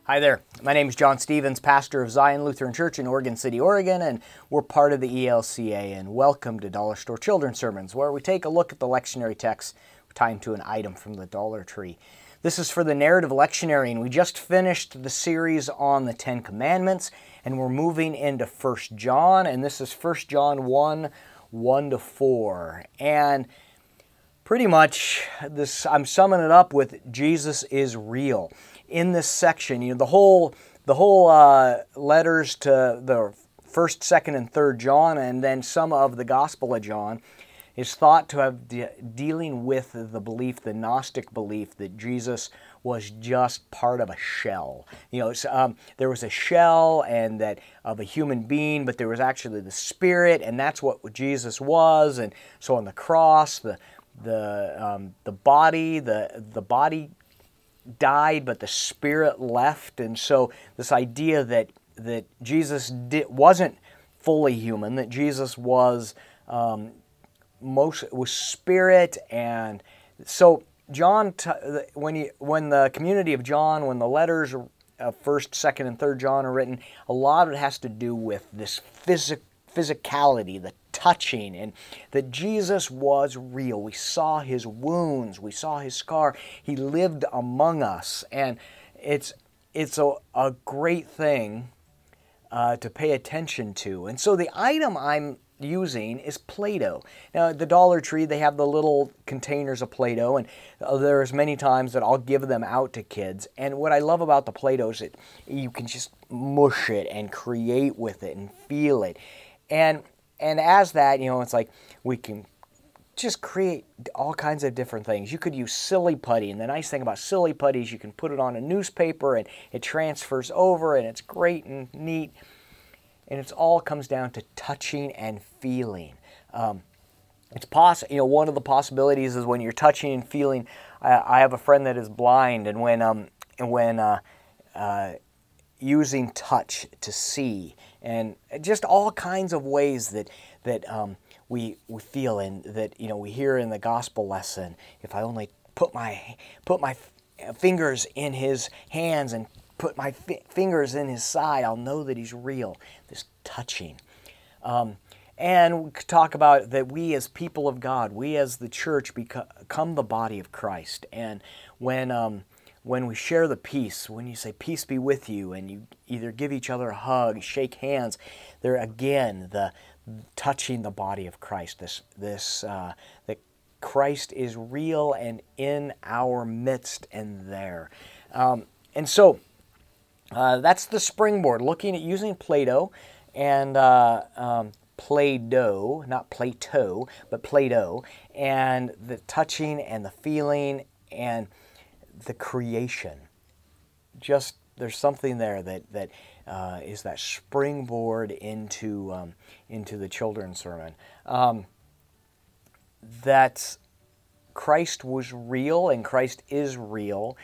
Hi there, my name is John Stevens, pastor of Zion Lutheran Church in Oregon City, Oregon, and we're part of the ELCA, and welcome to Dollar Store Children's Sermons, where we take a look at the lectionary text, tie them to an item from the Dollar Tree. This is for the narrative lectionary, and we just finished the series on the Ten Commandments, and we're moving into 1 John, and this is 1 John 1, 1-4, and pretty much this, I'm summing it up with Jesus is real. In this section, the whole letters to the 1st, 2nd, and 3rd John, and then some of the Gospel of John, is thought to have dealing with the belief, the Gnostic belief, that Jesus was just part of a shell. There was a shell and that of a human being, but there was actually the Spirit, and that's what Jesus was. And so on the cross, the body died, but the Spirit left. And so this idea that Jesus wasn't fully human, that Jesus was Spirit. And so John, when the community of John, when the letters of 1st, 2nd, and 3rd John are written, a lot of it has to do with this physicality, the touching, and that Jesus was real. We saw his wounds, we saw his scar. He lived among us, and it's a great thing to pay attention to. And so the item I'm using is Play-Doh. Now at the Dollar Tree they have the little containers of Play-Doh, and there's many times that I'll give them out to kids. And what I love about the Play-Doh is that you can just mush it and create with it and feel it. And as that, it's like we can just create all kinds of different things. You could use silly putty, and the nice thing about silly putty is you can put it on a newspaper and it transfers over, and it's great and neat. And it all comes down to touching and feeling. It's possible. One of the possibilities is when you're touching and feeling. I have a friend that is blind, and when using touch to see, and just all kinds of ways that we feel, and that we hear in the gospel lesson. If I only put my fingers in his hands and put my fingers in his side, I'll know that he's real. This touching. And we could talk about that we as people of God, we as the church become the body of Christ. And when we share the peace, when you say peace be with you, and you either give each other a hug, shake hands, there again, the touching the body of Christ, that Christ is real and in our midst and there. And so that's the springboard, looking at using Play-Doh and Play-Doh, not Play-Doh, but Play-Doh, and the touching and the feeling and the creation. Just there's something there that is that springboard into the children's sermon. That Christ was real and Christ is real.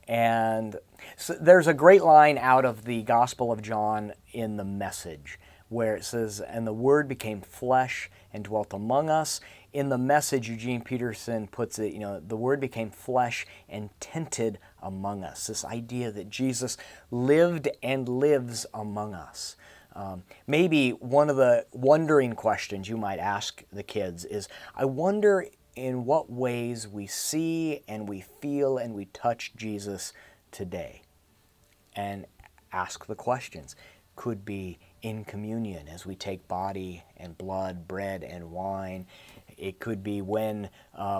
And so there's a great line out of the Gospel of John in the Message, where it says, "And the Word became flesh and dwelt among us." In the Message, Eugene Peterson puts it, the Word became flesh and tented among us. This idea that Jesus lived and lives among us. Maybe one of the wondering questions you might ask the kids is, I wonder in what ways we see and we feel and we touch Jesus today. And ask the questions. Could be in communion as we take body and blood, bread and wine. It could be when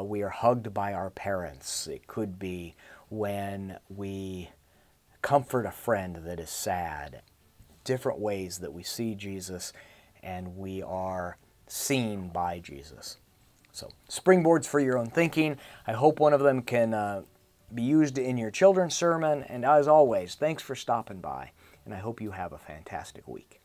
we are hugged by our parents. It could be when we comfort a friend that is sad. Different ways that we see Jesus and we are seen by Jesus. So, springboards for your own thinking. I hope one of them can be used in your children's sermon. And as always, thanks for stopping by. And I hope you have a fantastic week.